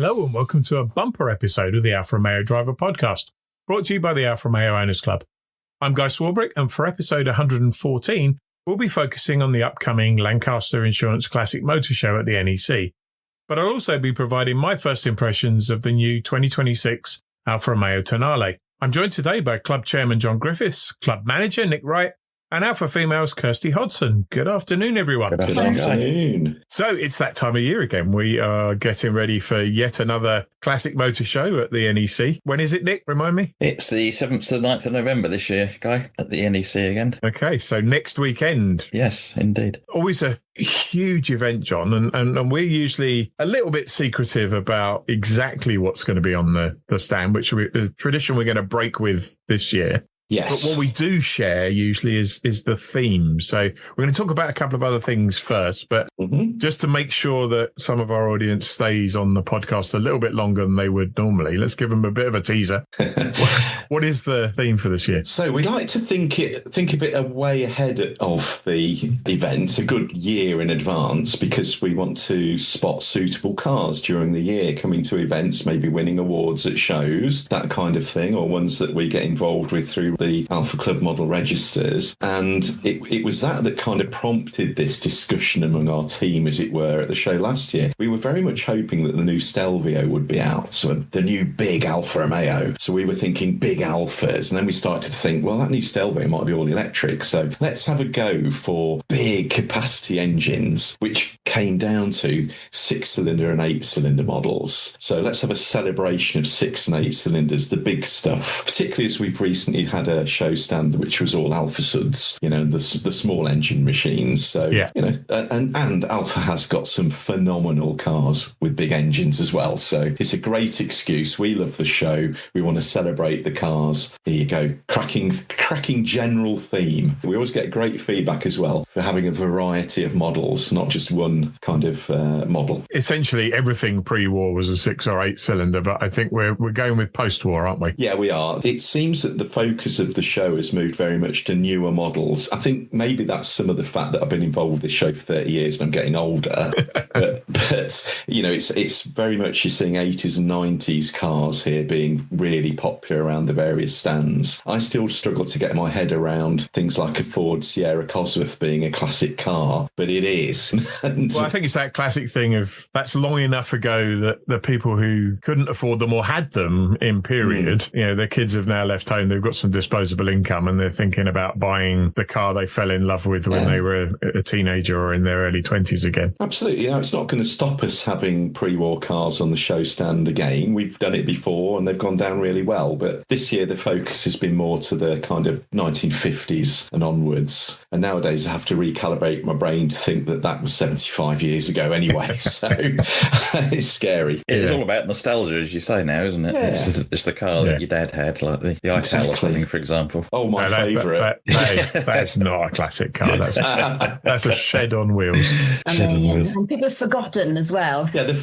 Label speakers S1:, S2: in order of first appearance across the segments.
S1: Hello and welcome to a bumper episode of the Alfa Romeo Driver podcast, brought to you by the Alfa Romeo Owners Club. I'm Guy Swarbrick, and for episode 114, we'll be focusing on the upcoming Lancaster Insurance Classic Motor Show at the NEC. But I'll also be providing my first impressions of the new 2026 Alfa Romeo Tonale. I'm joined today by Club Chairman John Griffiths, Club Manager Nick Wright, and Alfa Females Kirsty Hodson. Good afternoon, everyone.
S2: Good afternoon.
S1: So it's that time of year again. We are getting ready for yet another classic motor show at the NEC. When is it, Nick? Remind me.
S2: It's the 7th to the 9th of November this year, Guy, at the NEC again.
S1: Okay, so next weekend.
S2: Yes, indeed.
S1: Always a huge event, John, and we're usually a little bit secretive about exactly what's going to be on the stand, which is a tradition we're going to break with this year.
S3: Yes.
S1: But what we do share usually is the theme. So we're going to talk about a couple of other things first, but just to make sure that some of our audience stays on the podcast a little bit longer than they would normally, let's give them a bit of a teaser. What is the theme for this year?
S3: So we like to think of it a way ahead of the event, a good year in advance, because we want to spot suitable cars during the year coming to events, maybe winning awards at shows, that kind of thing, or ones that we get involved with through the Alfa Club model registers. And it was that kind of prompted this discussion among our team, as it were, at the show last year. We were very much hoping that the new Stelvio would be out, so the new big Alfa Romeo. So we were thinking big Alfas, and then we started to think, well, that new Stelvio might be all electric, so let's have a go for big capacity engines, which came down to 6-cylinder and 8-cylinder models. So let's have a celebration of 6 and 8 cylinders, the big stuff, particularly as we've recently had a show stand which was all Alfa Suds, the small engine machines. So, and Alfa has got some phenomenal cars with big engines as well. So it's a great excuse. We love the show. We want to celebrate the cars. There you go. Cracking general theme. We always get great feedback as well for having a variety of models, not just one kind of model.
S1: Essentially, everything pre-war was a 6 or 8 cylinder, but I think we're going with post-war, aren't we?
S3: Yeah, we are. It seems that the focus of the show has moved very much to newer models. I think maybe that's some of the fact that I've been involved with this show for 30 years and I'm getting older. but it's very much, you're seeing 80s and 90s cars here being really popular around the various stands. I still struggle to get my head around things like a Ford Sierra Cosworth being a classic car, but it is.
S1: Well, I think it's that classic thing of that's long enough ago that the people who couldn't afford them or had them in period, their kids have now left home, they've got some disposable income and they're thinking about buying the car they fell in love with when they were a teenager or in their early 20s again.
S3: Absolutely. It's not going to stop us having pre-war cars on the show stand again. We've done it before and they've gone down really well. But this year the focus has been more to the kind of 1950s and onwards. And nowadays I have to recalibrate my brain to think that was 75 years ago anyway. So it's scary.
S2: It's all about nostalgia, as you say now, isn't it?
S3: Yeah.
S2: It's the car that your dad had, like the Ice or something, for example.
S3: Oh, my favourite.
S1: That's not a classic car. That's a shed on wheels.
S4: And people have forgotten as well.
S3: Yeah, the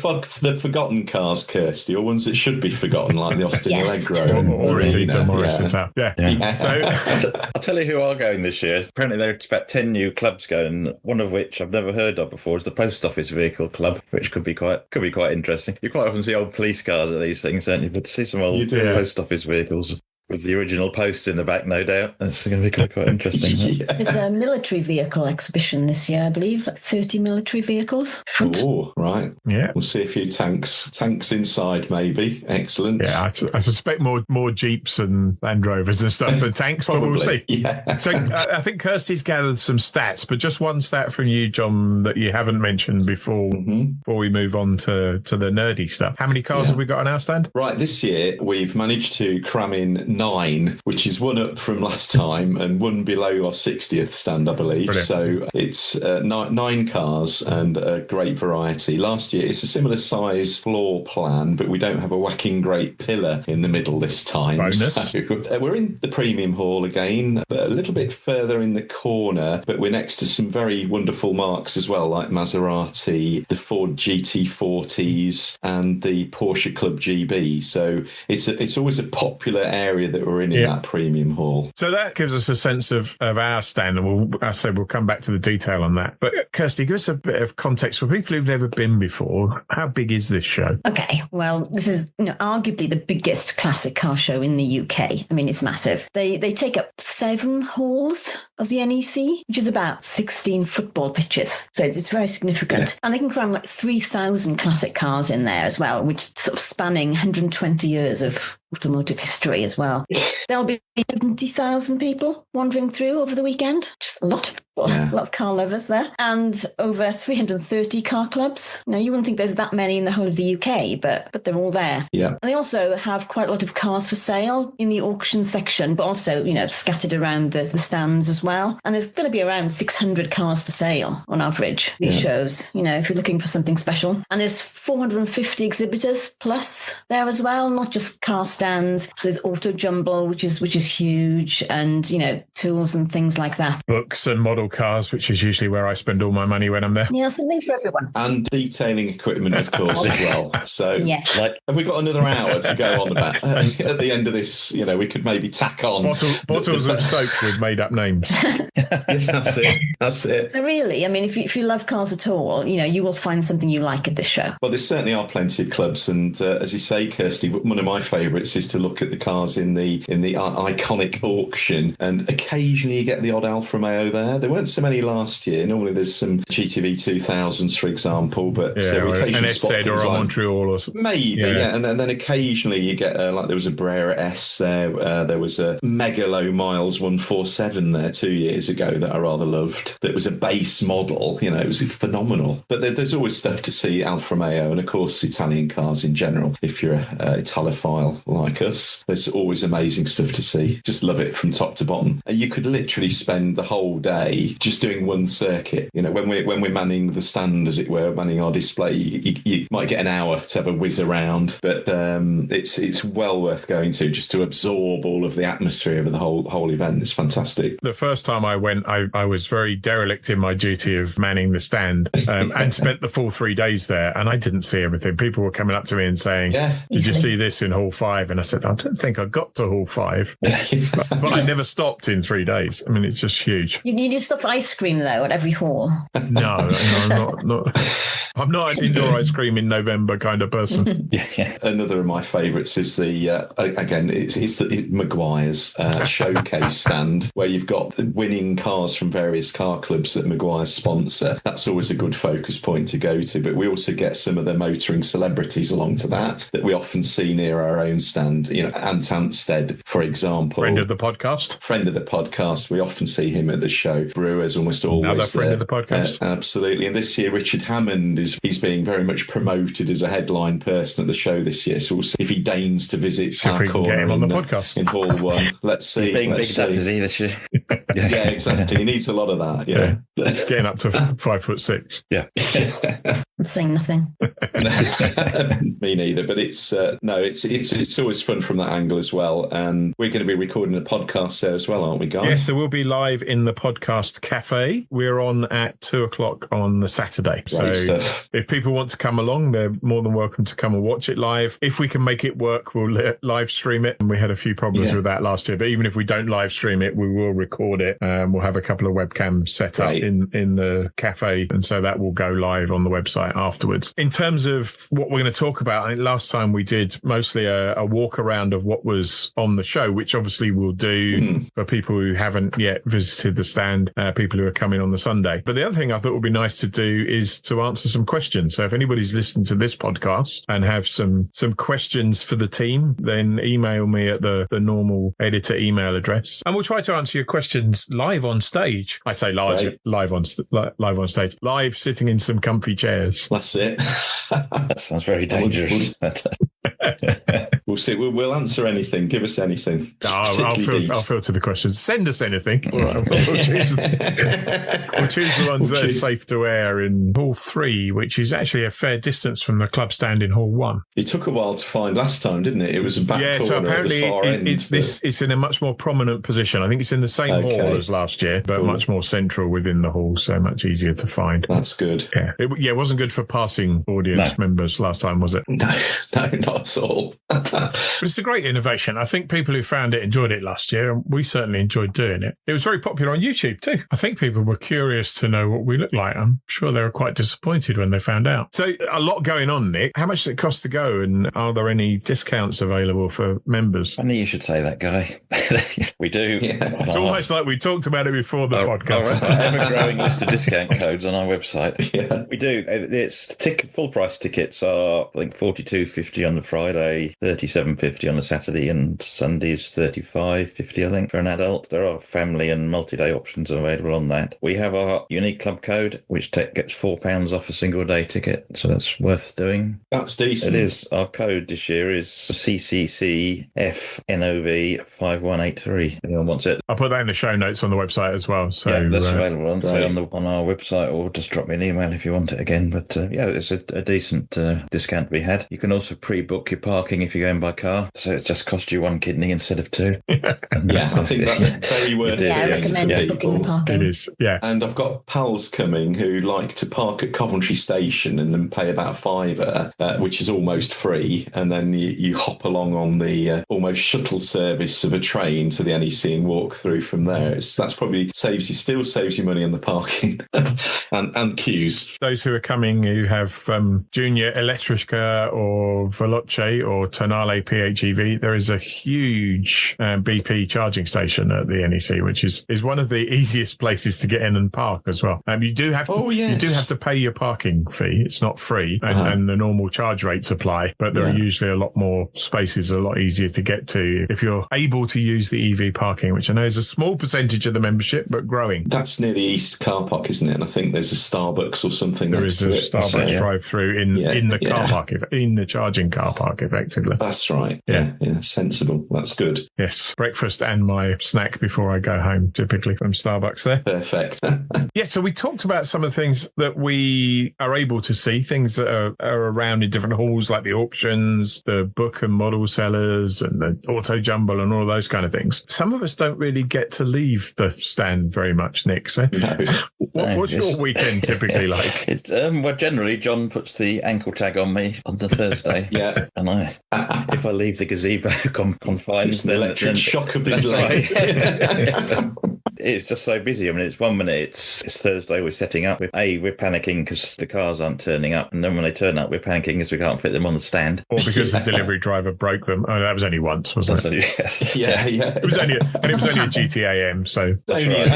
S3: forgotten cars, Kirsty, or ones that should be forgotten, like the Austin Allegro.
S1: Or indeed the Morris Ital. Yeah.
S3: So,
S2: I'll tell you who are going this year. Apparently there's about 10 new clubs going, one of which I've never heard of before is the Post Office Vehicle Club, which could be quite interesting. You quite often see old police cars at these things, don't you? But to see some old post office vehicles with the original post in the back, no doubt. That's going to be quite interesting.
S4: There's a military vehicle exhibition this year, I believe, like 30 military vehicles.
S3: Oh, right.
S1: Yeah.
S3: We'll see a few tanks inside, maybe. Excellent.
S1: Yeah, I suspect more Jeeps and Land Rovers and stuff than tanks, but we'll see.
S3: Yeah.
S1: So I think Kirsty's gathered some stats, but just one stat from you, John, that you haven't mentioned before we move on to the nerdy stuff. How many cars have we got on our stand?
S3: Right, this year we've managed to cram in 9, which is one up from last time and one below our 60th stand, I believe. Brilliant. So it's 9 cars and a great variety. Last year, it's a similar size floor plan, but we don't have a whacking great pillar in the middle this time.
S1: Bonus.
S3: So we're in the premium hall again, but a little bit further in the corner, but we're next to some very wonderful marques as well, like Maserati, the Ford GT40s and the Porsche Club GB. So it's always a popular area area that we're in that premium hall.
S1: So that gives us a sense of our stand, and we'll come back to the detail on that. But Kirsty, give us a bit of context for people who've never been before. How big is this show?
S4: Okay, well, this is arguably the biggest classic car show in the UK. I mean, it's massive. They take up 7 halls of the NEC, which is about 16 football pitches. So it's very significant. Yeah. And they can cram like 3,000 classic cars in there as well, which sort of spanning 120 years of automotive history as well. There'll be 70,000 people wandering through over the weekend. Just a lot of car lovers there. And over 330 car clubs. Now, you wouldn't think there's that many in the whole of the UK, but they're all there.
S3: Yeah.
S4: And they also have quite a lot of cars for sale in the auction section, but also, scattered around the stands as well. And there's going to be around 600 cars for sale on average, these shows, if you're looking for something special. And there's 450 exhibitors plus there as well, not just car stands. So there's auto jumble, which is huge, and tools and things like that.
S1: Books and model cars, which is usually where I spend all my money when I'm there.
S4: Yeah, something for everyone.
S3: And detailing equipment, of course, as well. So have we got another hour to go on about? At the end of this, we could maybe tack on
S1: bottles of soap with made up names.
S3: That's it.
S4: So really, I mean, if you love cars at all, you will find something you like at this show.
S3: Well, there certainly are plenty of clubs, and as you say, Kirsty, one of my favourites is to look at the cars in the iconic auction, and occasionally you get the odd Alfa Romeo there. There weren't so many last year. Normally there's some GTV 2000s, for example, but we occasionally spot things
S1: or a
S3: like
S1: Montreal or something.
S3: Maybe, and then occasionally you get like there was a Brera S there. There was a Megalo Miles 147 there 2 years ago that I rather loved. That was a base model. It was phenomenal. But there's always stuff to see, Alfa Romeo, and of course Italian cars in general. If you're a Italophile like us, there's always amazing stuff to see. Just love it from top to bottom. You could literally spend the whole day just doing one circuit. When we're manning the stand, as it were, manning our display, you might get an hour to have a whiz around, but it's well worth going to, just to absorb all of the atmosphere of the whole event. It's fantastic.
S1: The first time I went, I was very derelict in my duty of manning the stand, and spent the full 3 days there, and I didn't see everything. People were coming up to me and saying, did you see this in Hall 5? And I said, I don't think I got to Hall 5. but I never stopped in 3 days. I mean, it's just huge.
S4: You need to stop ice cream, though, at every hall.
S1: No, I'm not an indoor ice cream in November kind of person.
S3: Another of my favourites is it's the Maguire's showcase stand, where you've got winning cars from various car clubs that Maguire's sponsor. That's always a good focus point to go to. But we also get some of the motoring celebrities along to that we often see near our own stand. Ant Anstead, for example.
S1: Friend of the podcast.
S3: We often see him at the show. Brewer's almost always
S1: another friend
S3: there.
S1: of the podcast.
S3: Absolutely. And this year, Richard Hammond he's being very much promoted as a headline person at the show this year. So we'll see if he deigns to visit our corner
S1: get him on the podcast
S3: in Hall 1. Let's see.
S2: He's being bigged up, is he, this year?
S3: Yeah, exactly. He needs a lot of that.
S1: He's getting up to 5'6".
S2: Yeah.
S4: I'm saying nothing.
S3: Me neither. But it's always fun from that angle as well. And we're going to be recording a podcast there as well, aren't we, Guy?
S1: Yes, so we'll be live in the podcast cafe. We're on at 2:00 on the Saturday.
S3: Great stuff.
S1: If people want to come along, they're more than welcome to come and watch it live. If we can make it work, we'll live stream it. And we had a few problems with that last year. But even if we don't live stream it, we will record it. We'll have a couple of webcams set up in the cafe. And so that will go live on the website afterwards. In terms of what we're going to talk about, I think last time we did mostly a walk around of what was on the show, which obviously we'll do for people who haven't yet visited the stand, people who are coming on the Sunday. But the other thing I thought would be nice to do is to answer some questions. So if anybody's listening to this podcast and have some questions for the team, then email me at the normal editor email address, and we'll try to answer your questions live on stage. I say live on stage, live sitting in some comfy chairs.
S3: That's it.
S2: That sounds very dangerous.
S3: We'll see. We'll answer anything. Give us anything.
S1: I'll filter the questions. Send us anything. We'll choose the ones that are safe to air in Hall 3, which is actually a fair distance from the club stand in Hall 1.
S3: It took a while to find last time, didn't it? It was a back corner
S1: so apparently
S3: at the far end.
S1: It's in a much more prominent position. I think it's in the same hall as last year, but much more central within the hall, so much easier to find.
S3: That's good.
S1: Yeah, it wasn't good for passing audience members last time, was it?
S3: No, not at all.
S1: But it's a great innovation. I think people who found it enjoyed it last year, and we certainly enjoyed doing it. It was very popular on YouTube too. I think people were curious to know what we look like. I'm sure they were quite disappointed when they found out. So a lot going on, Nick. How much does it cost to go, and are there any discounts available for members?
S2: Funny you should say that, Guy. We do.
S3: Yeah.
S1: It's almost like we talked about it before the podcast.
S2: Our ever-growing list of discount codes on our website.
S3: Yeah.
S2: We do. It's full price tickets are, I think, $42.50 on the Friday, $37.50 on the Saturday, and Sundays $35.50, I think, for an adult. There are family and multi-day options available on that. We have our unique club code, which gets £4 off a single day ticket, so that's worth doing.
S3: That's decent.
S2: It is. Our code this year is CCCFNOV5183. If anyone wants it.
S1: I'll put that in the show notes on the website as well. So
S2: yeah, that's available on our website, or just drop me an email if you want it again. But it's a decent discount to be had. You can also pre-book your parking if you're going by car, so it just costs you one kidney instead of two.
S3: I think that's very worth it.
S4: I recommend booking the parking.
S1: It is, yeah.
S3: And I've got pals coming who like to park at Coventry Station and then pay about £5, which is almost free, and then you hop along on the almost shuttle service of a train to the NEC and walk through from there. That's probably saves you money on the parking and queues.
S1: Those who are coming who have Junior Elettrica or Veloce or Tonale PHEV, there is a huge BP charging station at the NEC, which is one of the easiest places to get in and park as well. You do have to pay your parking fee. It's not free, and the normal charge rates apply, but there are usually a lot more spaces, a lot easier to get to if you're able to use the EV parking, which I know is a small percentage of the membership, but growing.
S3: That's near the East car park, isn't it? And I think there's a Starbucks or something.
S1: There is a Starbucks drive-through in the car park, in the charging car park, effectively.
S3: That's right.
S1: Yeah,
S3: sensible. That's good.
S1: Yes, breakfast and my snack before I go home, typically from Starbucks there.
S3: Perfect.
S1: Yeah, so we talked about some of the things that we are able to see, things that are around in different halls, like the auctions, the book and model sellers, and the auto jumble and all of those kind of things. Some of us don't really get to leave the stand very much, Nick. So what's your weekend typically like?
S2: Well, generally, John puts the ankle tag on me on the Thursday.
S3: Yeah.
S2: And if I leave the gazebo confined,
S3: it's the electric shock of his leg.
S2: It's just so busy. I mean, it's 1 minute, it's Thursday, we're setting up. We're panicking because the cars aren't turning up. And then when they turn up, we're panicking because we can't fit them on the stand.
S1: Or because the delivery driver broke them. Oh, that was only once, wasn't it?
S2: Yes.
S3: Yeah.
S1: It was only a GTAM, so...
S3: Only a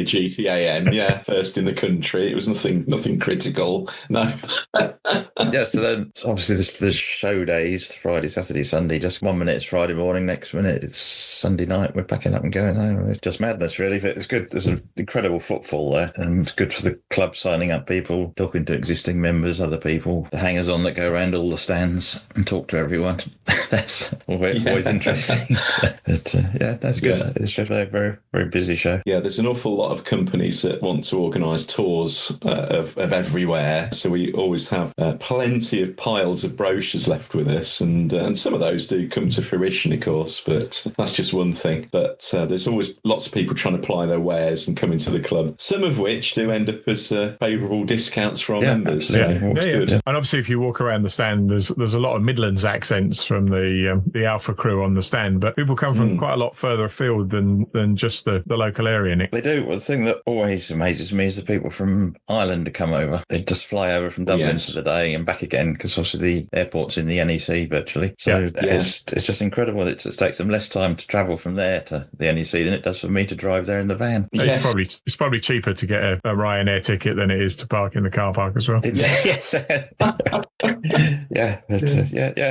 S3: GTAM, first in the country. It was nothing critical, no.
S2: Yeah, so then obviously there's show days, Friday, Saturday, Sunday. Just 1 minute it's Friday morning, next minute it's Sunday night. We're packing up and going home. It's just madness, really. But it's good. There's an incredible footfall there, and it's good for the club, signing up people, talking to existing members, other people, the hangers-on that go around all the stands and talk to everyone. That's always interesting. But that's good. Yeah. It's just a very, very busy show.
S3: Yeah, there's an awful lot of companies that want to organise tours of everywhere. So we always have plenty of piles of brochures left with us, and some of those do come to fruition, of course, but that's just one thing. But there's always lots of people trying to ply their wares and come into the club, some of which do end up as favourable discounts for our members. So good.
S1: And obviously, if you walk around the stand, there's a lot of Midlands accents from the Alfa crew on the stand, but people come from quite a lot further afield than just the local area, Nick.
S2: They do. Well, the thing that always amazes me is the people from Ireland to come over. They just fly over from Dublin for the day and back again, because obviously the airport's in the NEC virtually. So it's just incredible. It takes them less time to travel from there to the NEC than it does for me to drive there in the van.
S1: Yeah. It's probably cheaper to get a Ryanair ticket than it is to park in the car park as well.
S2: Yes.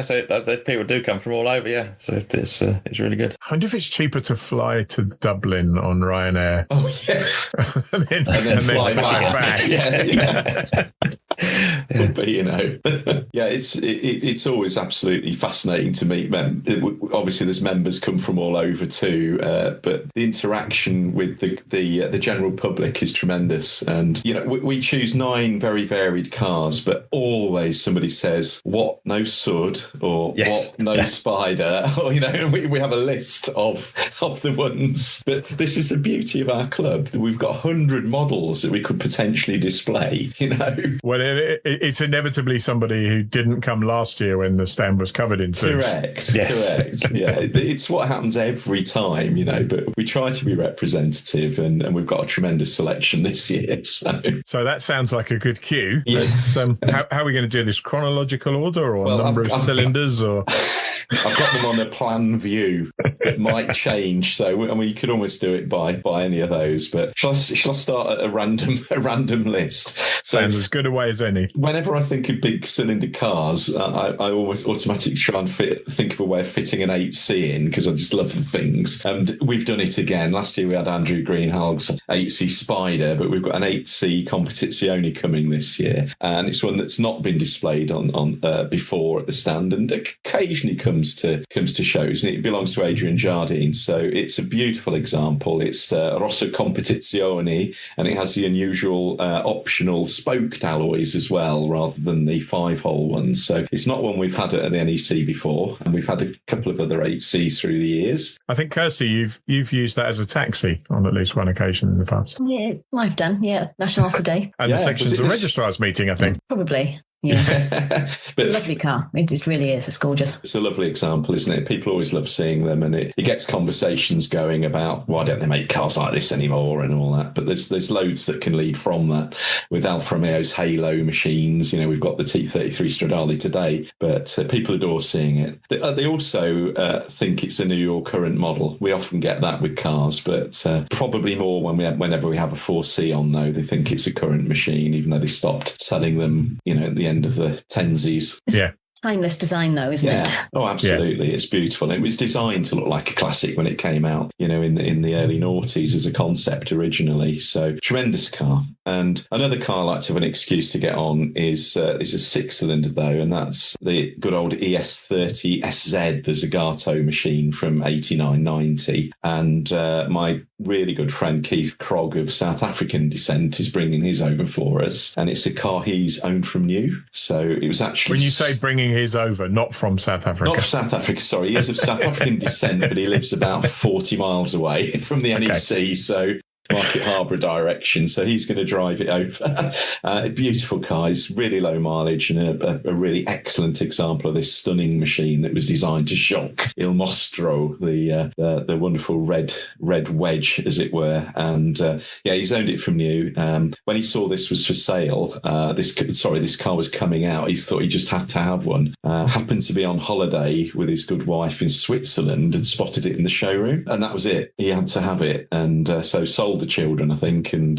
S2: So people do come from all over. Yeah, so it's really good.
S1: I wonder if it's cheaper to fly to Dublin on Ryanair.
S3: Oh yeah,
S1: and then fly back.
S3: Yeah. But it's always absolutely fascinating to meet obviously there's members come from all over too, but the interaction with the general public is tremendous. And we choose 9 very varied cars, but always somebody says, "What, no sud?" or "What, no spider?" or we have a list of the ones. But this is the beauty of our club. We've got 100 models that we could potentially display.
S1: Well, it it's inevitably somebody who didn't come last year when the stand was covered in suits.
S3: Correct. Yeah, it's what happens every time, but we try to be representative, and we've got a tremendous selection this year.
S1: So that sounds like a good cue.
S3: Yes.
S1: How are we going to do this? Chronological order or number of cylinders? Or
S3: I've got them on a plan view. It might change, so you could almost do it by any of those. But shall I start at a random list?
S1: Sounds as good a way as any.
S3: Whenever I think of big cylinder cars, I always automatically try and think of a way of fitting an 8C in, because I just love the things. And we've done it again. Last year we had Andrew Greenhalgh's 8C Spider, but we've got an 8C Competizione coming this year, and it's one that's not been displayed on before at the stand, and occasionally comes to shows. And it belongs to Adrian Jardine, so it's a beautiful example. It's Rosso Competizione, and it has the unusual optional spoked alloys as well, rather than the 5-hole ones. So it's not one we've had at the NEC before, and we've had a couple of other 8Cs through the years.
S1: I think, Kirsty, you've used that as a taxi on at least one occasion in the past.
S4: Yeah, I've done. Yeah, National Alpha Day.
S1: And the sections of registrars meeting, I think.
S4: Probably. Yes. But lovely car. It really is. It's gorgeous.
S3: It's a lovely example, isn't it? People always love seeing them, and it gets conversations going about why don't they make cars like this anymore and all that. But there's loads that can lead from that. With Alfa Romeo's Halo machines, we've got the T33 Stradale today, but people adore seeing it. They also think it's a new or current model. We often get that with cars, but probably more whenever we have a 4C on, though. They think it's a current machine, even though they stopped selling them, at the end of the 10s.
S1: Yeah.
S4: Timeless design, though, isn't it?
S3: Oh, absolutely. Yeah. It's beautiful. And it was designed to look like a classic when it came out, in the early noughties as a concept originally. So tremendous car. And another car I like to have an excuse to get on is a 6-cylinder, though, and that's the good old ES30 SZ, the Zagato machine from 89-90. And my really good friend Keith Krog of South African descent is bringing his over for us. And it's a car he's owned from new. So it was actually...
S1: When you say bringing his over, not from South Africa.
S3: Not from South Africa, sorry. He is of South African descent, but he lives about 40 miles away from the NEC. So Market Harborough direction, so he's going to drive it over. A beautiful car, it's really low mileage, and a really excellent example of this stunning machine that was designed to shock Il Mostro, the wonderful red wedge, as it were. And he's owned it from new. When he saw this was for sale, this car was coming out, he thought he just had to have one. Happened to be on holiday with his good wife in Switzerland and spotted it in the showroom, and that was it. He had to have it, and so sold the children, I think, and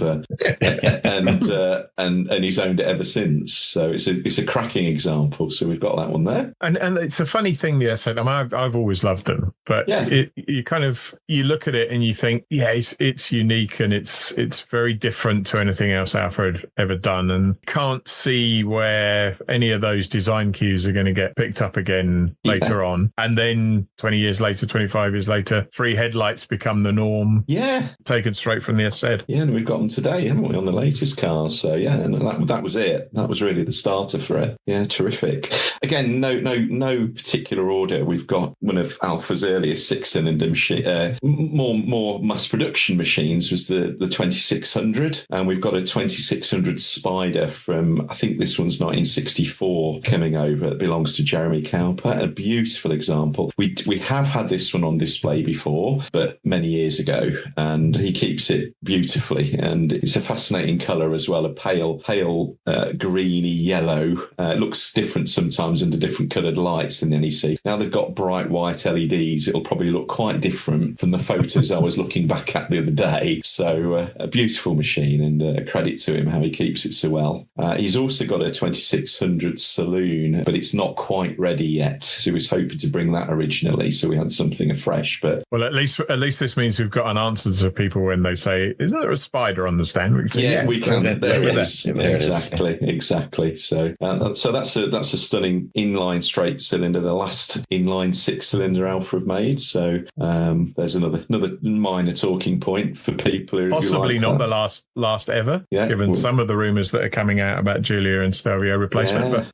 S3: he's owned it ever since. So it's a cracking example. So we've got that one there.
S1: And it's a funny thing, yes. I mean, I've always loved them, but you look at it and you think, it's unique and it's very different to anything else Alfa had ever done, and can't see where any of those design cues are going to get picked up again later on. And then 20 years later, 25 years later, 3 headlights become the norm.
S3: Yeah,
S1: taken straight from the SZ.
S3: Yeah, and we've got them today, haven't we, on the latest cars? So and that was it. That was really the starter for it. Yeah, terrific. Again, no particular order. We've got one of Alfa's earliest 6-cylinder machine, more mass production machines was the 2600, and we've got a 2600 Spider from, I think this one's 1964 coming over. It belongs to Jeremy Cowper. A beautiful example. We have had this one on display before, but many years ago, and he keeps it beautifully, and it's a fascinating colour as well, a pale greeny yellow. It looks different sometimes under different coloured lights in the NEC. Now they've got bright white LEDs, it'll probably look quite different from the photos I was looking back at the other day. So a beautiful machine, and a credit to him how he keeps it so well. He's also got a 2600 Saloon, but it's not quite ready yet, so he was hoping to bring that originally, so we had something afresh. But
S1: well, at least this means we've got an answer to people when they say, "Isn't there a Spider on the stand?"
S3: We can. There it is. Exactly. So that's a stunning inline straight cylinder, the last inline 6-cylinder Alfa have made. So there's another minor talking point for people who
S1: possibly
S3: like
S1: not
S3: that.
S1: the last ever, given some of the rumours that are coming out about Giulia and Stelvio replacement.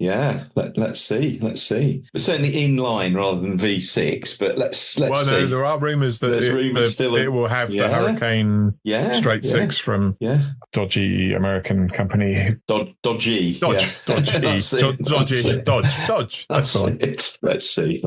S3: Let's see. But certainly inline rather than V6. But let's see.
S1: There are rumours that it will have the Hurricane
S3: Yeah.
S1: Straight six from dodgy American company.
S3: Dodgy.
S1: Dodge. That's
S3: it. Let's see.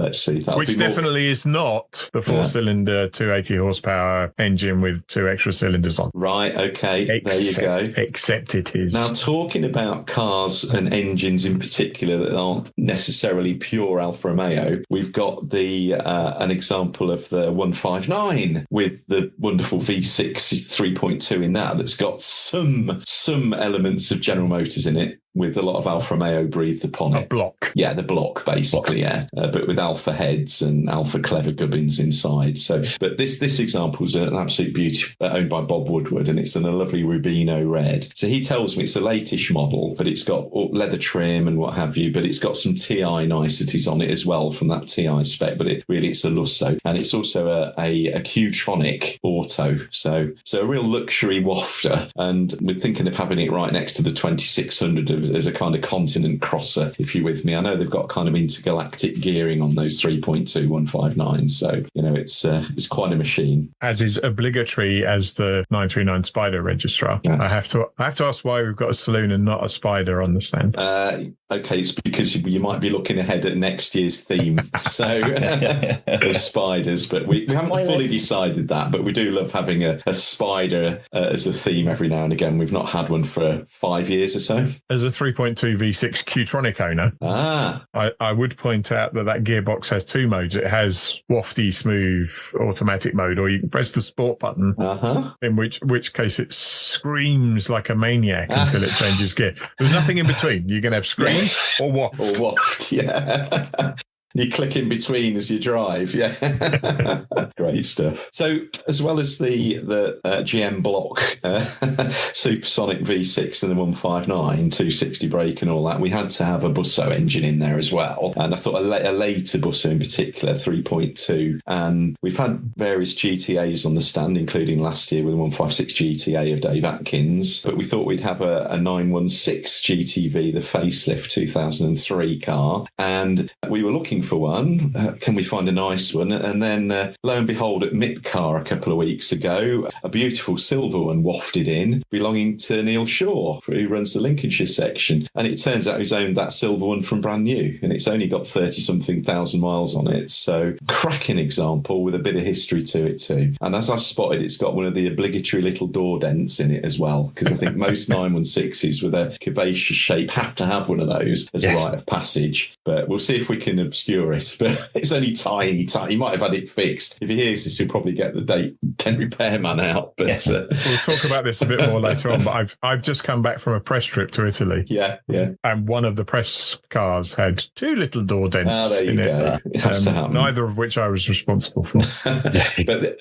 S1: Which definitely is not the 4-cylinder 280 horsepower engine with 2 extra cylinders on.
S3: Right. Okay. There you go.
S1: Except it is.
S3: Now, talking about cars and engines in particular that aren't necessarily pure Alfa Romeo, we've got an example of the 159 with the wonderful V6 3.2 in that's got some elements of General Motors in it, with a lot of Alfa Romeo breathed upon it.
S1: Block.
S3: Yeah, the block, basically, but with Alfa heads and Alfa clever gubbins inside. So, but this example is an absolute beauty, owned by Bob Woodward, and it's in a lovely Rubino red. So he tells me it's a late-ish model, but it's got leather trim and what have you, but it's got some TI niceties on it as well from that TI spec, but it's a Lusso. And it's also a Q-tronic auto. So a real luxury wafter. And we're thinking of having it right next to the 2600 as a kind of continent crosser, if you're with me. I know they've got kind of intergalactic gearing on those 3.2 159s, so it's quite a machine.
S1: As is obligatory as the 939 Spider registrar. Yeah. I have to ask why we've got a saloon and not a Spider on the stand.
S3: Okay, it's because you might be looking ahead at next year's theme, so of spiders, but we haven't fully decided that, but we do love having a spider as a theme every now and again. We've not had one for 5 years or so.
S1: As a 3.2 V6 Q-tronic owner, I would point out that gearbox has 2 modes. It has wafty, smooth, automatic mode, or you can press the sport button, in which case it screams like a maniac until it changes gear. There's nothing in between. You can have scream or waft.
S3: Or waft, yeah. You click in between as you drive, great stuff. So, as well as the GM block supersonic V6 and the 159, 260 brake and all that, we had to have a Busso engine in there as well. And I thought a later Busso in particular, 3.2. And we've had various GTAs on the stand, including last year with the 156 GTA of Dave Atkins. But we thought we'd have a 916 GTV, the facelift 2003 car. And we were looking for one. Can we find a nice one? And then lo and behold, at Mitcar a couple of weeks ago, a beautiful silver one wafted in belonging to Neil Shaw, who runs the Lincolnshire section. And it turns out he's owned that silver one from brand new, and it's only got 30-something thousand miles on it. So cracking example with a bit of history to it too. And as I spotted, it's got one of the obligatory little door dents in it as well, because I think most 916s with a curvaceous shape have to have one of those as a rite of passage. But we'll see if we can obscure it, but it's only tiny. He might have had it fixed. If he hears this, he'll probably get the dent repairman out. But
S1: we'll talk about this a bit more later on. But I've just come back from a press trip to Italy.
S3: Yeah.
S1: And one of the press cars had 2 little door dents
S3: in it. It has to happen.
S1: Neither of which I was responsible for.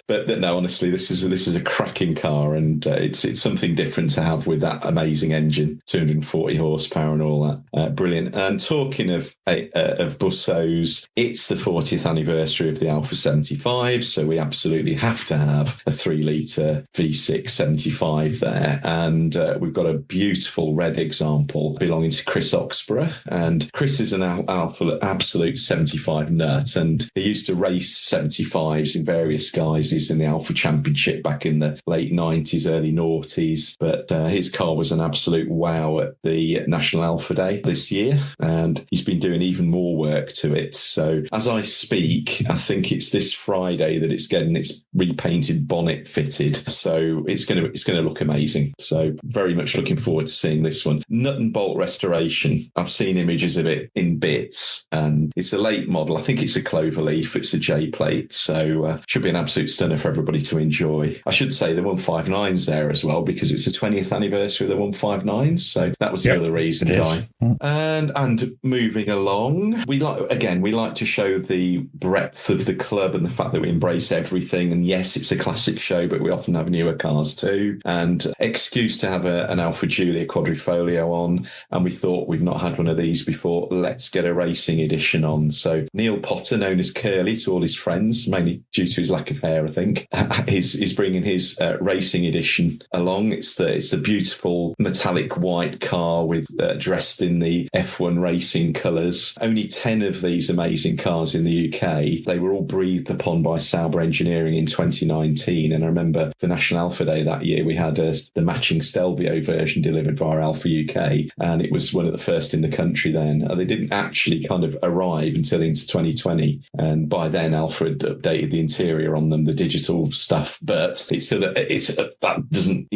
S3: but no, honestly, this is a cracking car, and it's something different to have with that amazing engine, 240 horsepower and all that. Brilliant. And talking of Bussos, it's the 40th anniversary of the Alfa 75, so we absolutely have to have a 3-litre V6 75 there. And we've got a beautiful red example belonging to Chris Oxborough. And Chris is an Alfa absolute 75 nut, and he used to race 75s in various guises in the Alfa Championship back in the late 90s, early noughties. But his car was an absolute wow at the National Alfa Day this year, and he's been doing even more work to it. So as I speak, I think it's this Friday that it's getting its repainted bonnet fitted. So it's going to look amazing. So very much looking forward to seeing this one. Nut and bolt restoration. I've seen images of it in bits, and it's a late model. I think it's a cloverleaf. It's a J plate. So should be an absolute stunner for everybody to enjoy. I should say the 159's there as well, because it's the 20th anniversary of the 159s. So that was the other reason, Guy. And moving along, we like to show the breadth of the club and the fact that we embrace everything. And yes, it's a classic show, but we often have newer cars too. And excuse to have an Alfa Giulia Quadrifoglio on. And we thought we've not had one of these before. Let's get a racing edition on. So Neil Potter, known as Curly to all his friends, mainly due to his lack of hair, I think, is bringing his racing edition along. It's a beautiful metallic white car with dressed in the F1 racing colours. Only 10 of these these amazing cars in the UK. They were all breathed upon by Sauber Engineering in 2019. And I remember for National Alpha Day that year, we had the matching Stelvio version delivered via Alpha UK. And it was one of the first in the country then. They didn't actually kind of arrive until into 2020. And by then, Alpha had updated the interior on them, the digital stuff. But it's still, that doesn't,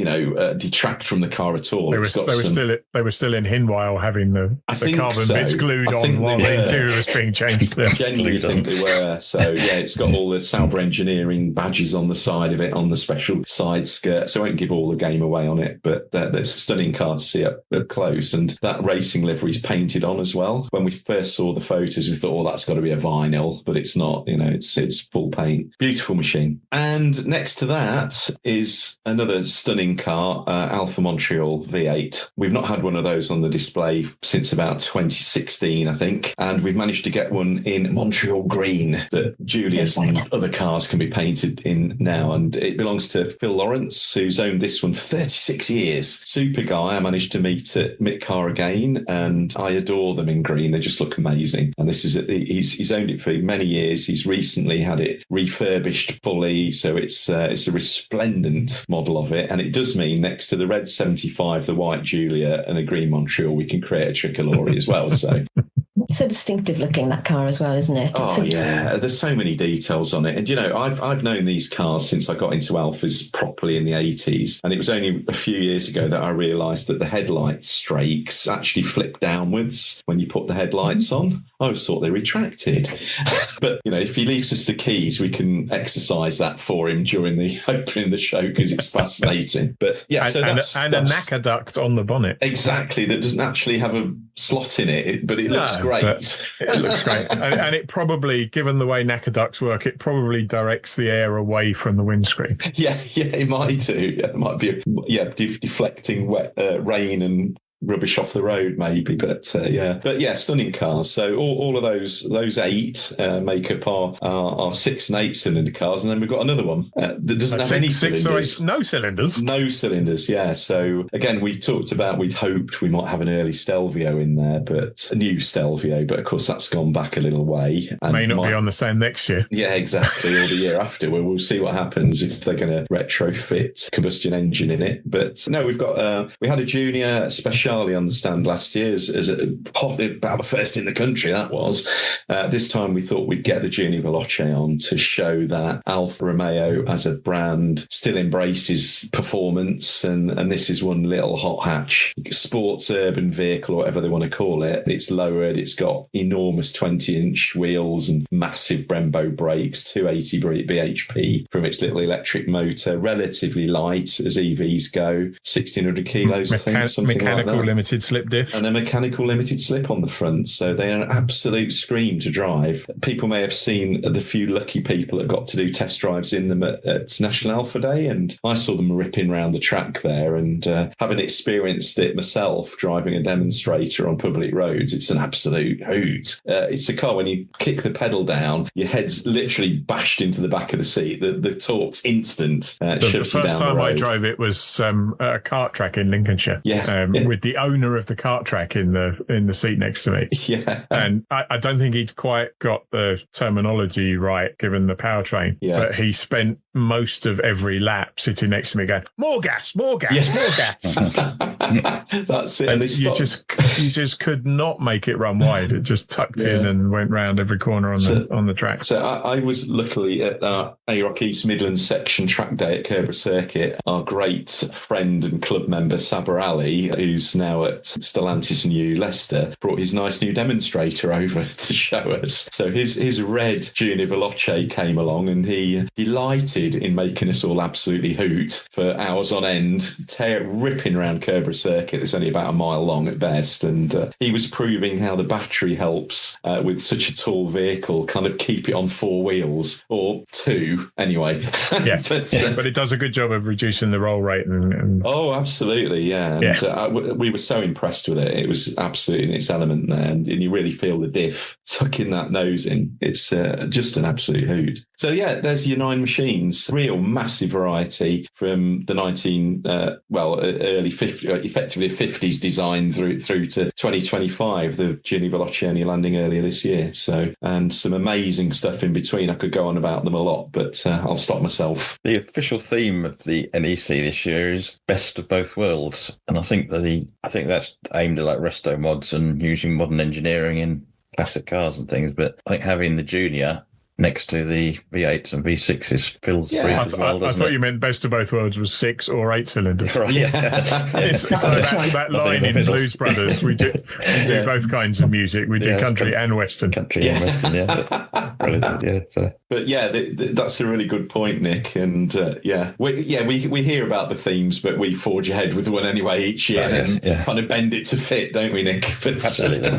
S3: detract from the car at all.
S1: They were still in Hinwile having the carbon bits glued on while the interior was being changed.
S3: I genuinely think they were. So yeah, it's got all the Sauber Engineering badges on the side of it, on the special side skirt. So I won't give all the game away on it, but there's a stunning car to see up close. And that racing livery is painted on as well. When we first saw the photos, we thought, that's got to be a vinyl, but it's not. It's full paint. Beautiful machine. And next to that is another stunning car, Alfa Montreal V8. We've not had one of those on the display since about 2016, I think. And we've managed to get one in Montreal green that Julia's and other cars can be painted in now. And it belongs to Phil Lawrence, who's owned this one for 36 years. Super guy. I managed to meet at Mitcar again, and I adore them in green. They just look amazing. And this is he's owned it for many years. He's recently had it refurbished fully, so it's a resplendent model of it. And it does mean next to the red 75, the white Giulia, and a green Montreal, we can create a tricolore as well. So
S4: It's so distinctive looking, that car as well, isn't it?
S3: Yeah, there's so many details on it. And, I've known these cars since I got into Alphas properly in the 80s. And it was only a few years ago that I realised that the headlight strakes actually flip downwards when you put the headlights on. I always thought they retracted. But, if he leaves us the keys, we can exercise that for him during the opening of the show because it's fascinating. But, yeah,
S1: a NACA duct on the bonnet.
S3: Exactly, that doesn't actually have a slot in it, but it looks great.
S1: It looks great. And it probably, given the way NACA ducts work, it probably directs the air away from the windscreen.
S3: Yeah, it might do. Yeah, it might be deflecting wet rain and rubbish off the road, maybe, but stunning cars. So all of those 8 make up our 6 and 8 cylinder cars, and then we've got another one that doesn't have any cylinders.
S1: No cylinders.
S3: No cylinders. Yeah. So again, we talked about we'd hoped we might have an early Stelvio in there, but a new Stelvio. But of course, that's gone back a little way. And
S1: may not be on the same next year.
S3: Yeah, exactly. Or the year after. We'll see what happens if they're going to retrofit combustion engine in it. But no, we've got we had a Junior Speciale on the stand last year as about the first in the country, that was. This time we thought we'd get the Junior Veloce on to show that Alfa Romeo as a brand still embraces performance, and this is one little hot hatch sports urban vehicle, or whatever they want to call it. It's lowered, it's got enormous 20-inch wheels and massive Brembo brakes, 280 bhp from its little electric motor, relatively light as EVs go, 1,600 kilos, I think, something
S1: mechanical
S3: like that.
S1: Limited slip diff.
S3: And a mechanical limited slip on the front. So they are an absolute scream to drive. People may have seen the few lucky people that got to do test drives in them at National Alpha Day. And I saw them ripping around the track there. And having experienced it myself, driving a demonstrator on public roads, it's an absolute hoot. It's a car, when you kick the pedal down, your head's literally bashed into the back of the seat. The torque's instant.
S1: The first time I drove it was a kart track in Lincolnshire. With the owner of the kart track in the seat next to me.
S3: Yeah.
S1: And I don't think he'd quite got the terminology right, given the powertrain.
S3: Yeah.
S1: But he spent most of every lap sitting next to me going, more gas, more gas, more gas.
S3: That's it.
S1: And you just could not make it run wide. It just tucked in and went round every corner on the track.
S3: So I was luckily at our AROC East Midlands section track day at Kerbera Circuit. Our great friend and club member Sabir Ali, who's now at Stellantis New Leicester, brought his nice new demonstrator over to show us. So his red Junior Veloce came along, and he delighted in making us all absolutely hoot for hours on end, ripping around Kerbera Circuit. It's only about a mile long at best, and he was proving how the battery helps with such a tall vehicle kind of keep it on 4 wheels, or 2 anyway.
S1: Yeah, but it does a good job of reducing the roll rate.
S3: Oh, absolutely, yeah. And we were so impressed with it. It was absolutely in its element there, and you really feel the diff tucking that nose in. It's just an absolute hoot. So yeah, there's your 9 machines. designs, real massive variety from the early 50s, effectively a 50s design through to 2025, the Gini Veloce only landing earlier this year. So, and some amazing stuff in between. I could go on about them a lot, but I'll stop myself.
S2: The official theme of the NEC this year is best of both worlds, and I think that's aimed at like resto mods and using modern engineering in classic cars and things. But I think having the Junior next to the V8s and V6s fills the brief as well.
S1: I thought you meant best of both worlds was 6 or 8 cylinders.
S2: Right, yeah.
S1: It's like that line in Blues Brothers. We do both kinds of music. We do country and western.
S2: Country and western, yeah. Brilliant, yeah. So.
S3: But yeah, that's a really good point, Nick. And we hear about the themes, but we forge ahead with one anyway each year and kind of bend it to fit, don't we, Nick? But,
S2: absolutely.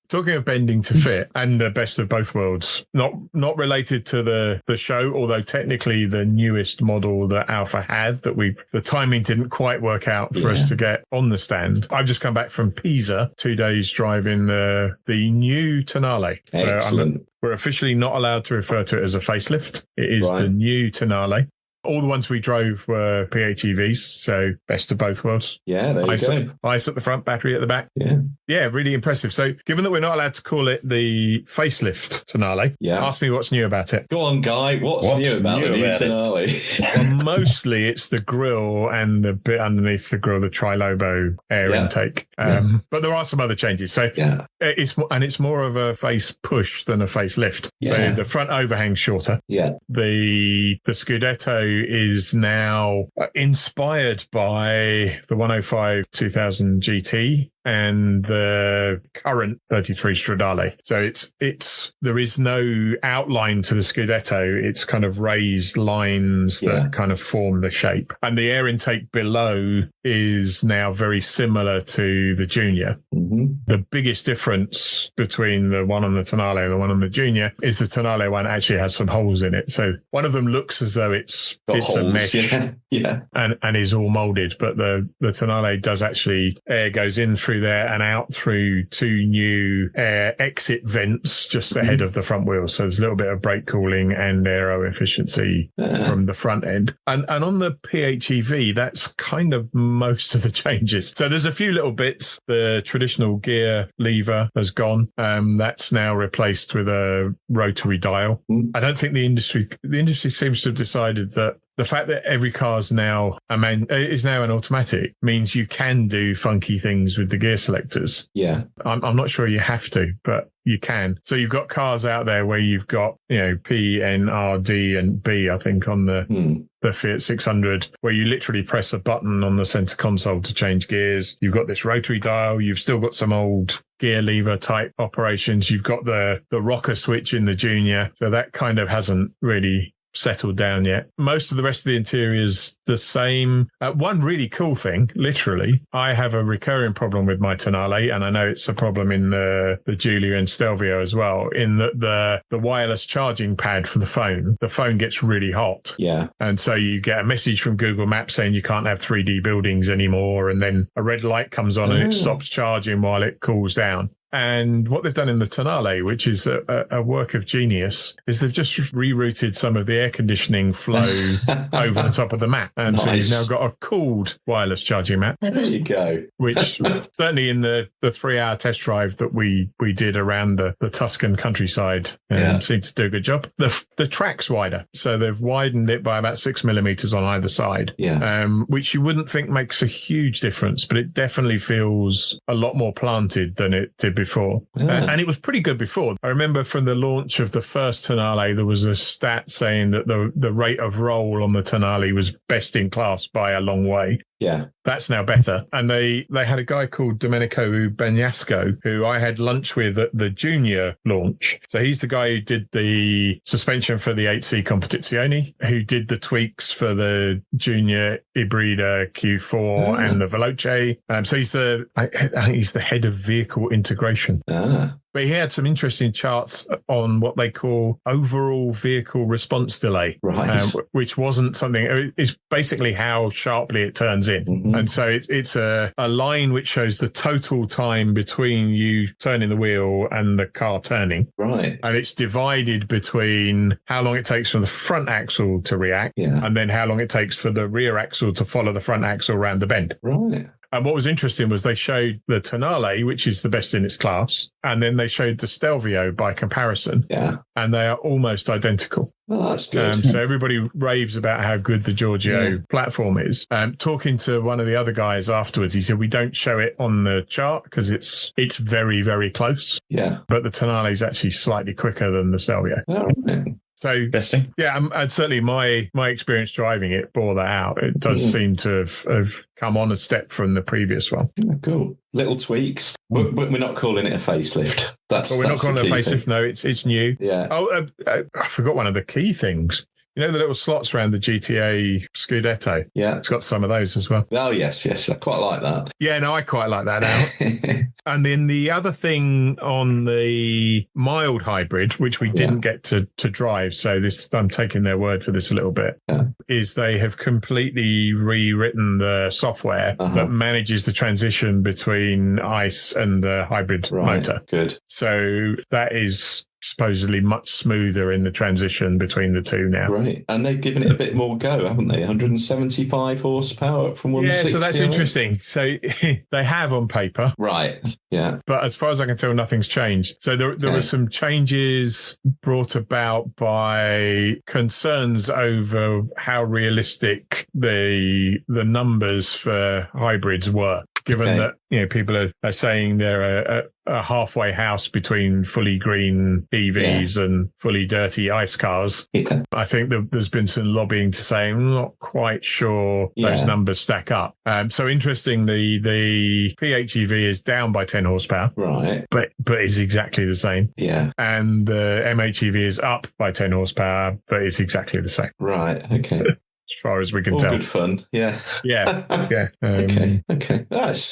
S1: Talking of bending to fit and the best of both worlds, not related to the show, although technically the newest model that Alfa had the timing didn't quite work out for us to get on the stand. I've just come back from Pisa, 2 days driving the new Tonale.
S3: Excellent.
S1: So we're officially not allowed to refer to it as a facelift. It is the new Tonale. All the ones we drove were PHEVs, so best of both worlds.
S3: Yeah, there you go.
S1: Ice at the front, battery at the back. Yeah, really impressive. So given that we're not allowed to call it the facelift Tonale, ask me what's new about it.
S3: Go on, Guy. What's new about the new Tonale?
S1: Well, mostly it's the grille and the bit underneath the grille, the tri-lobo air intake. But there are some other changes. So it's more of a face push than a facelift. So the front overhang's shorter.
S3: Yeah.
S1: The Scudetto is now inspired by the 105 2000 GT and the current 33 Stradale. So there is no outline to the Scudetto. It's kind of raised lines that kind of form the shape. And the air intake below is now very similar to the Junior.
S3: Mm-hmm.
S1: The biggest difference between the one on the Tonale and the one on the Junior is the Tonale one actually has some holes in it. So one of them looks as though it's
S3: holes,
S1: a mesh and is all molded, but the Tonale does actually, air goes in through there and out through 2 new air exit vents just ahead of the front wheels. So there's a little bit of brake cooling and aero efficiency from the front end. And on the PHEV, that's kind of most of the changes. So there's a few little bits. The traditional gear lever has gone. That's now replaced with a rotary dial. I don't think the industry seems to have decided that the fact that every car is now an automatic means you can do funky things with the gear selectors.
S3: Yeah.
S1: I'm not sure you have to, but you can. So you've got cars out there where you've got, P, N, R, D and B, I think, on the Fiat 600, where you literally press a button on the center console to change gears. You've got this rotary dial. You've still got some old gear lever type operations. You've got the rocker switch in the Junior. So that kind of hasn't really settled down yet. Most of the rest of the interior is the same. One really cool thing, literally, I have a recurring problem with my Tonale, and I know it's a problem in the Giulia and Stelvio as well, in that the wireless charging pad for the phone gets really hot.
S3: Yeah.
S1: And so you get a message from Google Maps saying you can't have 3D buildings anymore, and then a red light comes on and it stops charging while it cools down. And what they've done in the Tonale, which is a work of genius, is they've just rerouted some of the air conditioning flow over the top of the mat. And so you've now got a cooled wireless charging mat.
S3: There you go.
S1: Which certainly in the 3-hour test drive that we did around the Tuscan countryside seemed to do a good job. The track's wider. So they've widened it by about 6 millimeters on either side, which you wouldn't think makes a huge difference, but it definitely feels a lot more planted than it did before. And it was pretty good before. I remember from the launch of the first Tonale, there was a stat saying that the rate of roll on the Tonale was best in class by a long way.
S3: Yeah.
S1: That's now better. And they had a guy called Domenico Bagnasco, who I had lunch with at the Junior launch. So he's the guy who did the suspension for the 8C Competizione, who did the tweaks for the Junior Ibrida Q4 and the Veloce. So he's the head of vehicle integration. But he had some interesting charts on what they call overall vehicle response delay,
S3: Right.
S1: which wasn't something, it's basically how sharply it turns in.
S3: Mm-hmm.
S1: And so it's a line which shows the total time between you turning the wheel and the car turning.
S3: Right.
S1: And it's divided between how long it takes for the front axle to react and then how long it takes for the rear axle to follow the front axle around the bend.
S3: Right.
S1: And what was interesting was they showed the Tonale, which is the best in its class, and then they showed the Stelvio by comparison.
S3: Yeah.
S1: And they are almost identical.
S3: Oh, that's good.
S1: So everybody raves about how good the Giorgio platform is. Talking to one of the other guys afterwards, he said, we don't show it on the chart because it's very, very close.
S3: Yeah.
S1: But the Tonale is actually slightly quicker than the Stelvio.
S3: All right.
S1: So,
S2: Interesting.
S1: yeah, and certainly my experience driving it bore that out. It does seem to have come on a step from the previous one.
S3: Yeah, cool. Little tweaks. But we're not calling it a facelift.
S1: We're not calling it a facelift.
S3: Thing.
S1: No, it's new.
S3: Yeah.
S1: Oh, I forgot one of the key things. You know the little slots around the GTA Scudetto?
S3: Yeah.
S1: It's got some of those as well.
S3: Oh, yes. I quite like that.
S1: Yeah, no, I quite like that now. And then the other thing on the mild hybrid, which we didn't get to drive, so this I'm taking their word for this a little bit, is they have completely rewritten the software that manages the transition between ICE and the hybrid motor.
S3: Good.
S1: So that is supposedly much smoother in the transition between the two now.
S3: Right. And they've given it a bit more go, haven't they? 175 horsepower from 160.
S1: Yeah, so that's interesting. So they have on paper.
S3: Right. Yeah.
S1: But as far as I can tell, nothing's changed. So there were some changes brought about by concerns over how realistic the numbers for hybrids were, given that people are saying they're a halfway house between fully green EVs and fully dirty ICE cars.
S3: Yeah.
S1: I think there's been some lobbying to say, I'm not quite sure those numbers stack up. So interestingly, the PHEV is down by 10 horsepower.
S3: Right.
S1: But is exactly the same.
S3: Yeah.
S1: And the MHEV is up by 10 horsepower, but it's exactly the same.
S3: Right. Okay.
S1: As far as we can
S3: All
S1: tell.
S3: Good fun. Yeah.
S1: Yeah.
S3: Okay.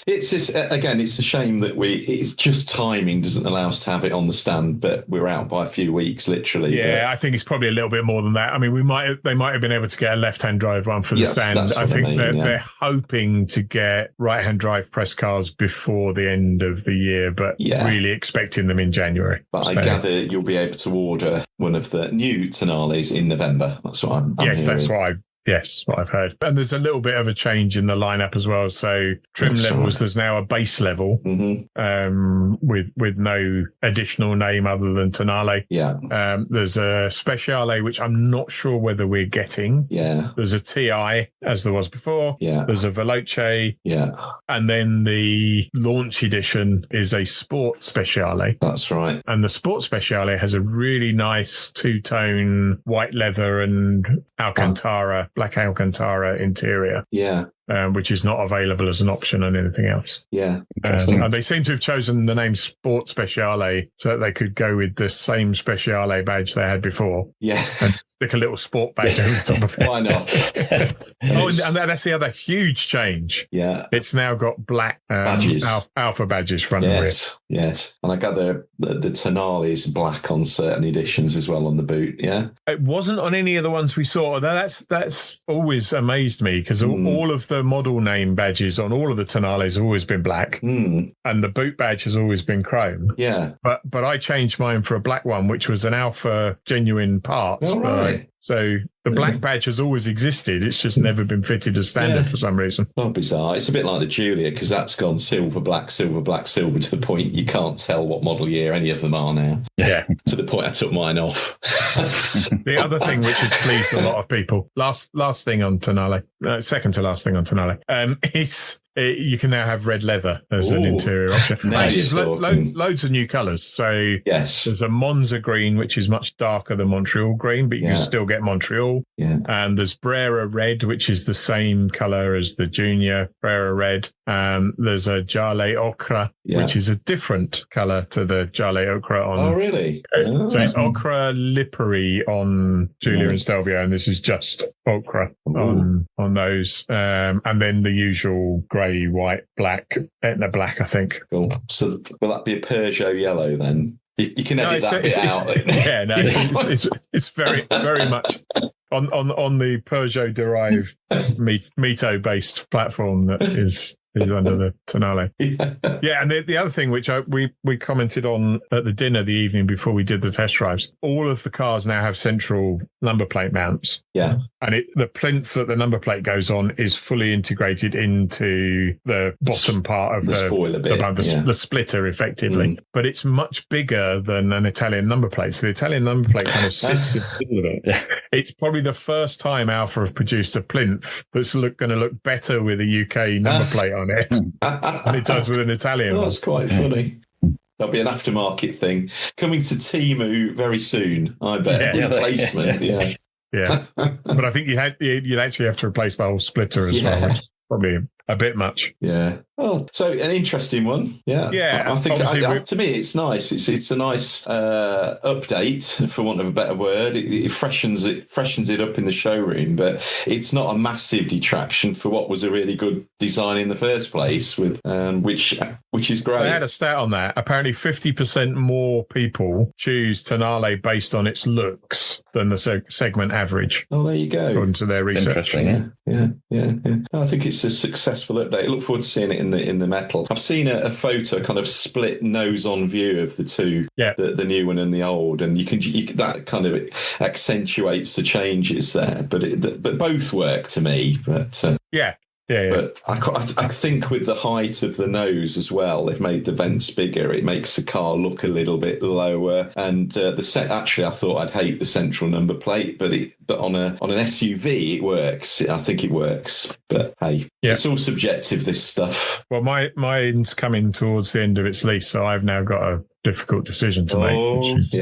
S3: It's just, again, it's a shame that it's just timing doesn't allow us to have it on the stand, but we're out by a few weeks, literally.
S1: Yeah, I think it's probably a little bit more than that. I mean, they might have been able to get a left-hand drive one for the stand. I think they're hoping to get right-hand drive press cars before the end of the year, but really expecting them in January.
S3: But I gather you'll be able to order one of the new Tonales in November. That's what I'm
S1: Yes,
S3: hearing.
S1: that's what I've heard. And there's a little bit of a change in the lineup as well. So trim levels, there's now a base level with no additional name other than Tonale.
S3: Yeah.
S1: There's a Speciale, which I'm not sure whether we're getting.
S3: Yeah.
S1: There's a TI, as there was before.
S3: Yeah.
S1: There's a Veloce.
S3: Yeah.
S1: And then the launch edition is a Sport Speciale.
S3: That's right.
S1: And the Sport Speciale has a really nice two-tone white leather and Alcantara, black Alcantara interior.
S3: Yeah.
S1: Which is not available as an option on anything else.
S3: Yeah.
S1: And they seem to have chosen the name Sport Speciale so that they could go with the same Speciale badge they had before.
S3: Yeah.
S1: And stick a little sport badge over the top of it.
S3: Why not?
S1: And that's the other huge change.
S3: Yeah.
S1: It's now got black
S3: badges.
S1: Alpha badges front and rear.
S3: Yes. And I gather the Tonale is black on certain editions as well on the boot. Yeah.
S1: It wasn't on any of the ones we saw. That's always amazed me because all of the model name badges on all of the Tonales have always been black, and the boot badge has always been chrome.
S3: Yeah,
S1: but I changed mine for a black one, which was an Alpha genuine parts.
S3: Oh, right.
S1: So the black badge has always existed. It's just never been fitted as standard for some reason.
S3: Oh, bizarre. It's a bit like the Julia because that's gone silver, black, silver, black, silver to the point you can't tell what model year any of them are now.
S1: Yeah.
S3: To the point I took mine off.
S1: The other thing which has pleased a lot of people, last thing on Tonale, second to last thing on Tonale, is you can now have red leather as an interior option.
S3: Nice.
S1: Loads of new colours. So there's a Monza green, which is much darker than Montreal green, but you can still get Montreal.
S3: Yeah.
S1: And there's Brera red, which is the same colour as the Junior Brera red. There's a Jale Ochre, which is a different colour to the Jale Ochre on.
S3: Oh, really?
S1: So it's Ochre Lippery on Julia and Stelvio, and this is just Ochre on those. And then the usual grey grey, white, black, Etna black, I think.
S3: Cool. So will that be a Peugeot yellow then? You can edit that bit out.
S1: Yeah, no, it's very, very much on the Peugeot-derived Mito-based platform that is under the Tonale. Yeah, and the other thing which we commented on at the dinner the evening before we did the test drives, all of the cars now have central number plate mounts.
S3: Yeah.
S1: And the plinth that the number plate goes on is fully integrated into the bottom part of the spoiler bit, the splitter, effectively. Mm. But it's much bigger than an Italian number plate. So the Italian number plate kind of sits in the middle of it. Yeah. It's probably the first time Alfa have produced a plinth that's going to look better with a UK number plate on it than it does with an Italian one.
S3: That's quite funny. That'll be an aftermarket thing coming to Temu very soon, I bet.
S1: Yeah.
S3: Replacement, yeah.
S1: Yeah, but I think you'd actually have to replace the whole splitter as well, which is probably a bit much.
S3: Yeah. Oh, so an interesting one. Yeah.
S1: Yeah.
S3: I think to me it's nice. It's a nice update, for want of a better word. It freshens it up in the showroom, but it's not a massive detraction for what was a really good design in the first place. With which is great.
S1: I had a stat on that. Apparently, 50% more people choose Tonale based on its looks than the segment average.
S3: Oh, there you go.
S1: According to their research.
S3: Yeah. I think it's a successful update. I look forward to seeing it in the metal. I've seen a photo, kind of split nose-on view of the two, the new one and the old, and you can that kind of accentuates the changes there. But both work to me. But
S1: yeah.
S3: But I think with the height of the nose as well, they've made the vents bigger. It makes the car look a little bit lower. And actually, I thought I'd hate the central number plate, but on an SUV, it works. I think it works. But hey, it's all subjective, this stuff.
S1: Well, mine's coming towards the end of its lease, so I've now got a difficult decision to make, which is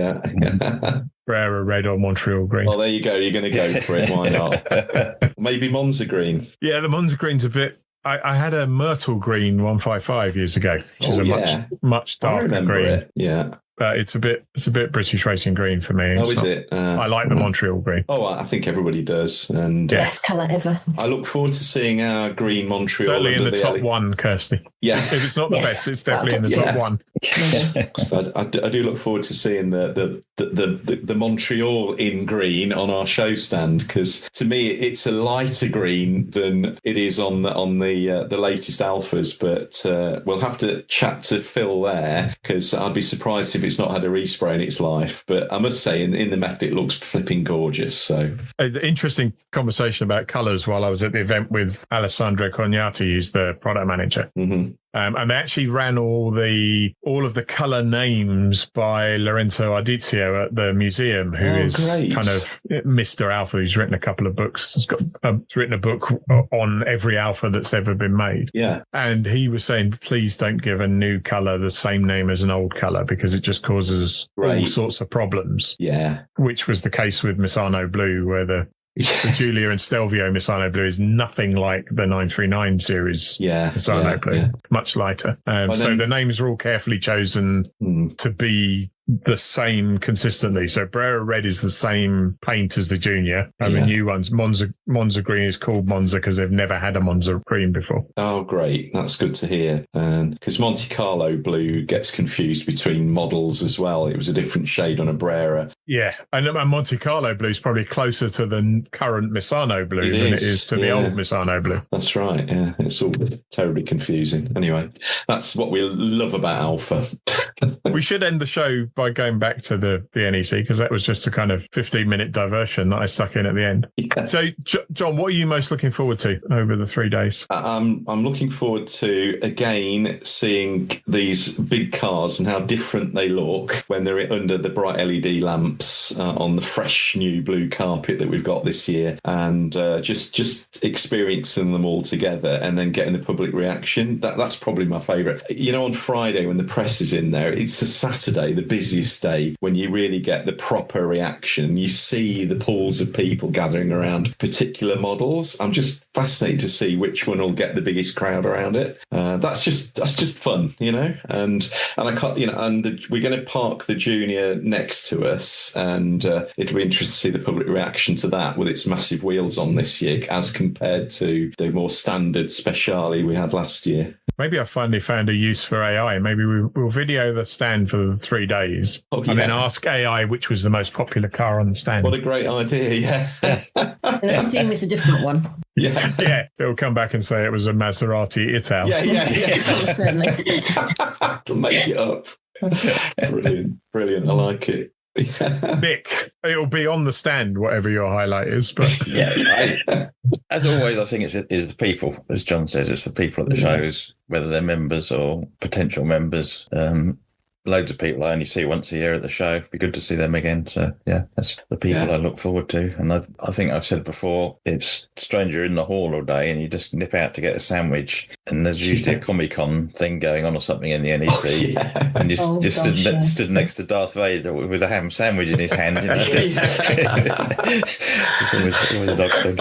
S1: Brera red or Montreal green.
S3: Oh, there you go. You're going to go for it. Why not? Maybe Monza green.
S1: Yeah, the Monza green's a bit... I had a Myrtle green 155 years ago, which is a much darker green.
S3: It. Yeah.
S1: It's a bit British racing green for me.
S3: Is it?
S1: I like the Montreal green.
S3: Oh, I think everybody does. And
S4: best colour ever.
S3: I look forward to seeing our green Montreal.
S1: Certainly in the top one, Kirsty.
S3: Yeah.
S1: If it's not the best, it's definitely in the top one.
S3: I do look forward to seeing the Montreal in green on our show stand, because to me it's a lighter green than it is on the latest Alphas. But we'll have to chat to Phil there, because I'd be surprised if it's not had a respray in its life. But I must say, in the metal, it looks flipping gorgeous. So
S1: an interesting conversation about colours while I was at the event with Alessandro Cognati, who's the product manager.
S3: Mm-hmm.
S1: And they actually ran all of the colour names by Lorenzo Ardizio at the museum, who is kind of Mr. Alfa. He's written a couple of books. He's written a book on every Alfa that's ever been made.
S3: Yeah.
S1: And he was saying, please don't give a new colour the same name as an old colour, because it just causes all sorts of problems.
S3: Yeah.
S1: Which was the case with Misano Blue, where the Giulia and Stelvio Misano Blue is nothing like the 939 series Misano Blue, much lighter. So the names are all carefully chosen to be the same consistently. So Brera Red is the same paint as the Junior, and the new ones, Monza Green is called Monza because they've never had a Monza Green before.
S3: Oh, great. That's good to hear. Because Monte Carlo Blue gets confused between models as well. It was a different shade on a Brera.
S1: Yeah, and Monte Carlo Blue is probably closer to the current Misano Blue than it is to the old Misano Blue.
S3: That's right, yeah. It's all terribly confusing. Anyway, that's what we love about Alfa.
S1: We should end the show by going back to the NEC, because that was just a kind of 15-minute diversion that I stuck in at the end. Yeah. So, John, what are you most looking forward to over the 3 days?
S3: I'm looking forward to, again, seeing these big cars and how different they look when they're under the bright LED lamps on the fresh new blue carpet that we've got this year, and just experiencing them all together and then getting the public reaction. That's probably my favourite. You know, on Friday when the press is in there, it's a Saturday, the busiest day, when you really get the proper reaction. You see the pools of people gathering around particular models. I'm just fascinated to see which one will get the biggest crowd around it. That's just fun, and I can't, we're going to park the Junior next to us, and it'll be interesting to see the public reaction to that with its massive wheels on this year as compared to the more standard Speciale we had last year.
S1: Maybe I finally found a use for AI. Maybe we'll video the stand for the 3 days and then ask AI which was the most popular car on the stand.
S3: What a great idea, yeah.
S4: Let's assume it's a different one.
S3: Yeah.
S1: Yeah, it'll come back and say it was a Maserati Ital.
S3: Yeah.
S4: Certainly.
S3: It'll make it up. Brilliant. I like it.
S1: Nick, it'll be on the stand, whatever your highlight is. But
S2: as always, I think it's the people, as John says, it's the people at the shows, whether they're members or potential members. Loads of people I only see once a year at the show. It'd be good to see them again. So yeah, that's the people I look forward to. And I think I've said before, it's strange you're in the hall all day and you just nip out to get a sandwich, and there's usually a Comic-Con thing going on or something in the NEC, and you stood next to Darth Vader with a ham sandwich in his hand. It's always a dog thing.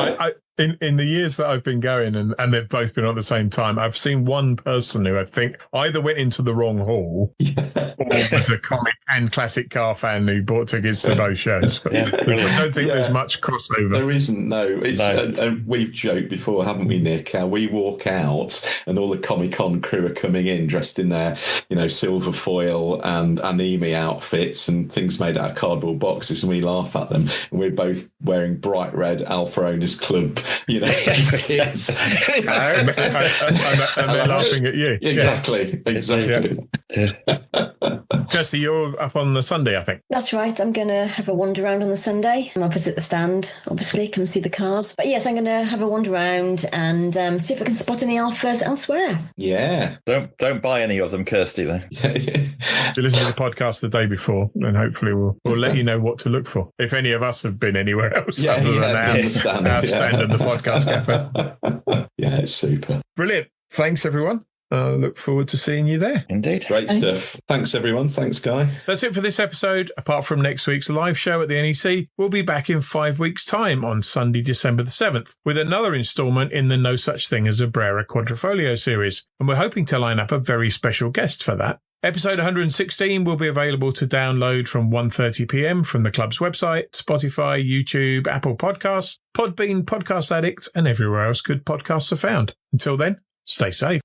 S1: In the years that I've been going, and they've both been at the same time, I've seen one person who I think either went into the wrong hall or was a comic and classic car fan who bought tickets to both shows. But I don't think there's much crossover.
S3: There isn't, no. And we've joked before, haven't we, Nick, how we walk out and all the Comic-Con crew are coming in dressed in their, silver foil and anime outfits and things made out of cardboard boxes, and we laugh at them. And we're both wearing bright red Alfa Owners Club kids.
S1: and they're laughing at you.
S3: Exactly.
S1: Kirsty, you're up on the Sunday, I think.
S4: That's right. I'm going to have a wander around on the Sunday. I'll visit the stand, obviously, come see the cars. But yes, I'm going to have a wander around and see if I can spot any Alphas elsewhere.
S3: Yeah.
S2: Don't buy any of them, Kirsty, though.
S1: You listen to the podcast the day before, and hopefully we'll let you know what to look for. If any of us have been anywhere else other than our stand and the podcast cafe.
S3: Yeah, it's super.
S1: Brilliant. Thanks, everyone. Look forward to seeing you there.
S2: Indeed.
S3: Great stuff. Thanks, everyone. Thanks, Guy.
S1: That's it for this episode. Apart from next week's live show at the NEC, we'll be back in 5 weeks' time on Sunday, December the 7th, with another instalment in the No Such Thing as a Brera Quadrifolio series. And we're hoping to line up a very special guest for that. Episode 116 will be available to download from 1:30 p.m. from the club's website, Spotify, YouTube, Apple Podcasts, Podbean, Podcast Addict, and everywhere else good podcasts are found. Until then, stay safe.